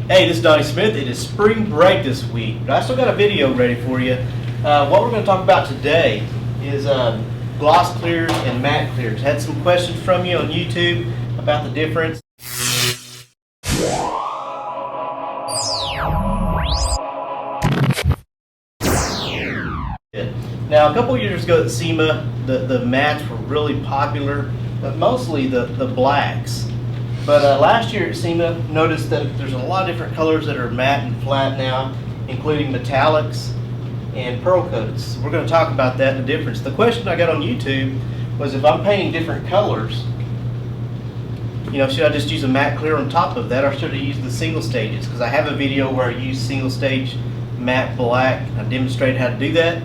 Hey, this is Donnie Smith. It is spring break this week, but I still got a video ready for you. What we're going to talk about today is gloss clears and matte clears. Had some questions from you on YouTube about the difference. Now, a couple years ago at SEMA, the mattes were really popular, but mostly the blacks. But last year at SEMA, noticed that there's a lot of different colors that are matte and flat now, including metallics and pearl coats. We're going to talk about that and the difference. The question I got on YouTube was, if I'm painting different colors, should I just use a matte clear on top of that, or should I use the single stages? Because I have a video where I use single stage matte black. I demonstrated how to do that.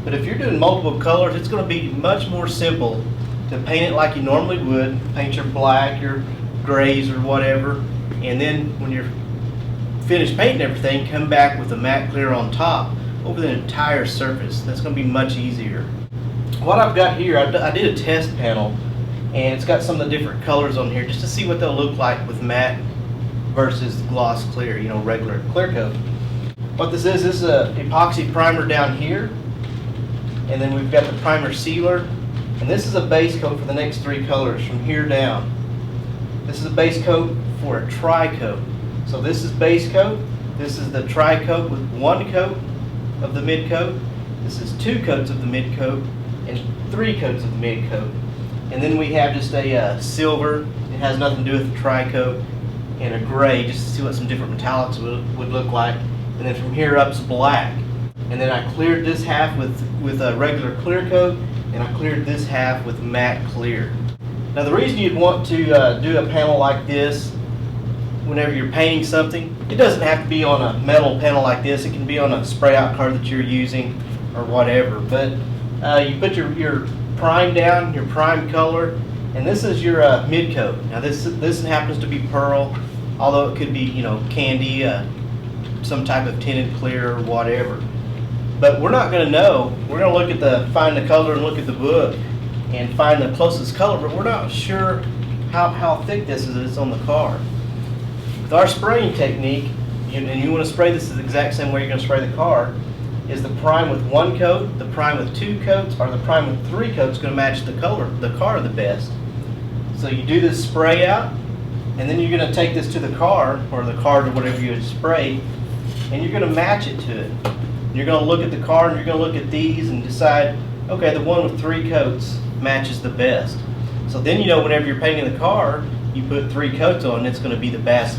But if you're doing multiple colors, it's going to be much more simple to paint it like you normally would. Paint your black, your grays or whatever, and then when you're finished painting everything, come back with a matte clear on top over the entire surface. That's going to be much easier. What I've got here, I did a test panel, and it's got some of the different colors on here just to see what they'll look like with matte versus gloss clear, regular clear coat. What this is a epoxy primer down here, and then we've got the primer sealer, and this is a base coat for the next three colors from here down. This is a base coat for a tri-coat. So this is base coat, this is the tri-coat with one coat of the mid coat, this is two coats of the mid coat, and three coats of the mid coat. And then we have just a silver, it has nothing to do with the tri-coat, and a gray, just to see what some different metallics would look like. And then from here up is black. And then I cleared this half with a regular clear coat, and I cleared this half with matte clear. Now, the reason you'd want to do a panel like this whenever you're painting something, it doesn't have to be on a metal panel like this. It can be on a spray out card that you're using or whatever. But you put your prime down, your prime color, and this is your mid coat. Now this happens to be pearl, although it could be candy, some type of tinted clear or whatever. But we're not going to know. We're going to find the color and look at the book and find the closest color, but we're not sure how thick this is on the card. With our spraying technique, and you want to spray this the exact same way you're going to spray the card, is the prime with one coat, the prime with two coats, or the prime with three coats going to match the color, the car the best. So you do this spray out, and then you're going to take this to the car, or the card or whatever you sprayed, and you're going to match it to it. You're going to look at the card, and you're going to look at these and decide, okay, the one with three coats matches the best. So then whenever you're painting the car, you put three coats on, and it's going to be the best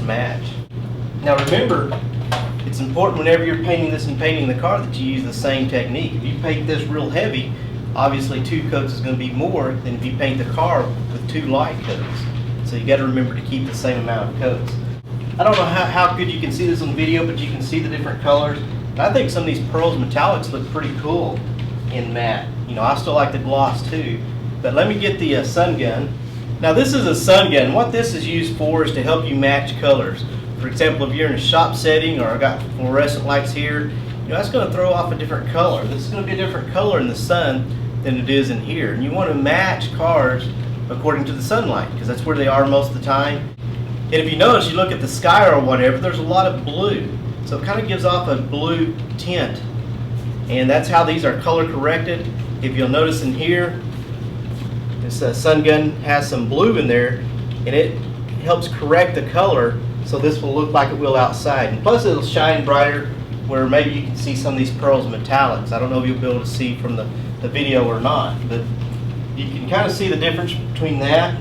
match. Now remember, it's important whenever you're painting this and painting the car that you use the same technique. If you paint this real heavy, obviously two coats is going to be more than if you paint the car with two light coats. So you got to remember to keep the same amount of coats. I don't know how good you can see this on video, but you can see the different colors. And I think some of these pearls metallics look pretty cool in matte. I still like the gloss too, but let me get the sun gun. Now this is a sun gun. What this is used for is to help you match colors. For example, if you're in a shop setting, or I got fluorescent lights here, that's going to throw off a different color. This is going to be a different color in the sun than it is in here. And you want to match cars according to the sunlight, because that's where they are most of the time. And if you notice, you look at the sky or whatever, there's a lot of blue. So it kind of gives off a blue tint. And that's how these are color corrected. If you'll notice in here, this sun gun has some blue in there, and it helps correct the color so this will look like it will outside. And plus it'll shine brighter where maybe you can see some of these pearls metallics. I don't know if you'll be able to see from the video or not, but you can kind of see the difference between that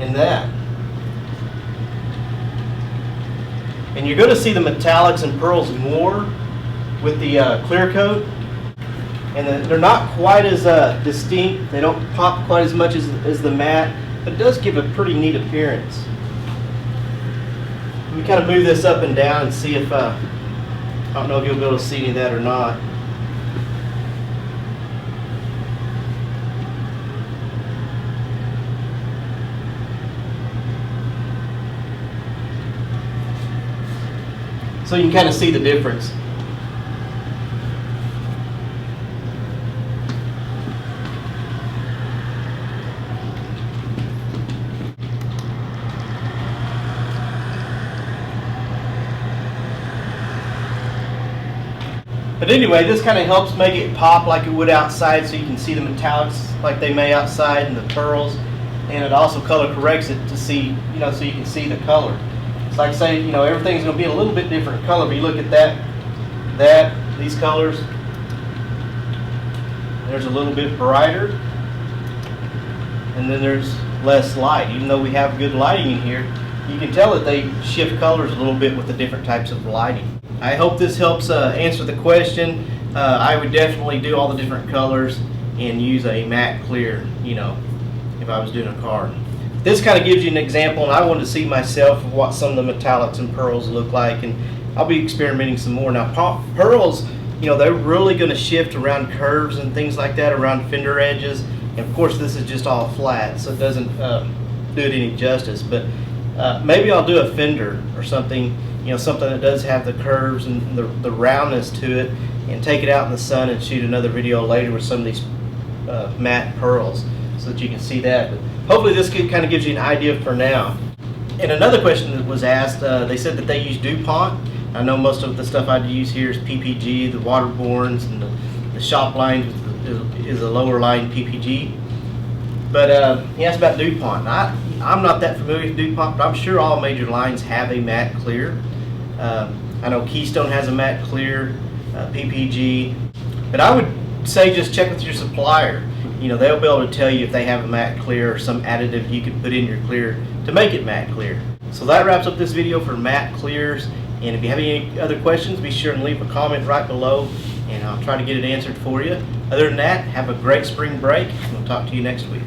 and that. And you're going to see the metallics and pearls more with the clear coat, and they're not quite as distinct. They don't pop quite as much as the matte, but it does give a pretty neat appearance. Let me kind of move this up and down and see if I don't know if you'll be able to see any of that or not. So you can kind of see the difference. But anyway, this kind of helps make it pop like it would outside, so you can see the metallics like they may outside and the pearls. And it also color corrects it to see, so you can see the color. It's like say, everything's going to be a little bit different color. But you look at these colors, there's a little bit brighter, and then there's less light. Even though we have good lighting in here, you can tell that they shift colors a little bit with the different types of lighting. I hope this helps answer the question. I would definitely do all the different colors and use a matte clear, if I was doing a car. This kind of gives you an example, and I wanted to see myself of what some of the metallics and pearls look like, and I'll be experimenting some more. Now pearls, they're really going to shift around curves and things like that, around fender edges, and of course this is just all flat, so it doesn't do it any justice. But maybe I'll do a fender or something, something that does have the curves and the roundness to it, and take it out in the sun and shoot another video later with some of these matte pearls so that you can see that. But hopefully this kind of gives you an idea for now. And another question that was asked, they said that they use DuPont. I know most of the stuff I'd use here is PPG, the waterborns, and the shop line is a lower line PPG. But he asked about DuPont. I'm not that familiar with DuPont, but I'm sure all major lines have a matte clear. I know Keystone has a matte clear, PPG, but I would say just check with your supplier. They'll be able to tell you if they have a matte clear or some additive you can put in your clear to make it matte clear. So that wraps up this video for matte clears, and if you have any other questions, be sure and leave a comment right below and I'll try to get it answered for you. Other than that, have a great spring break, and we'll talk to you next week.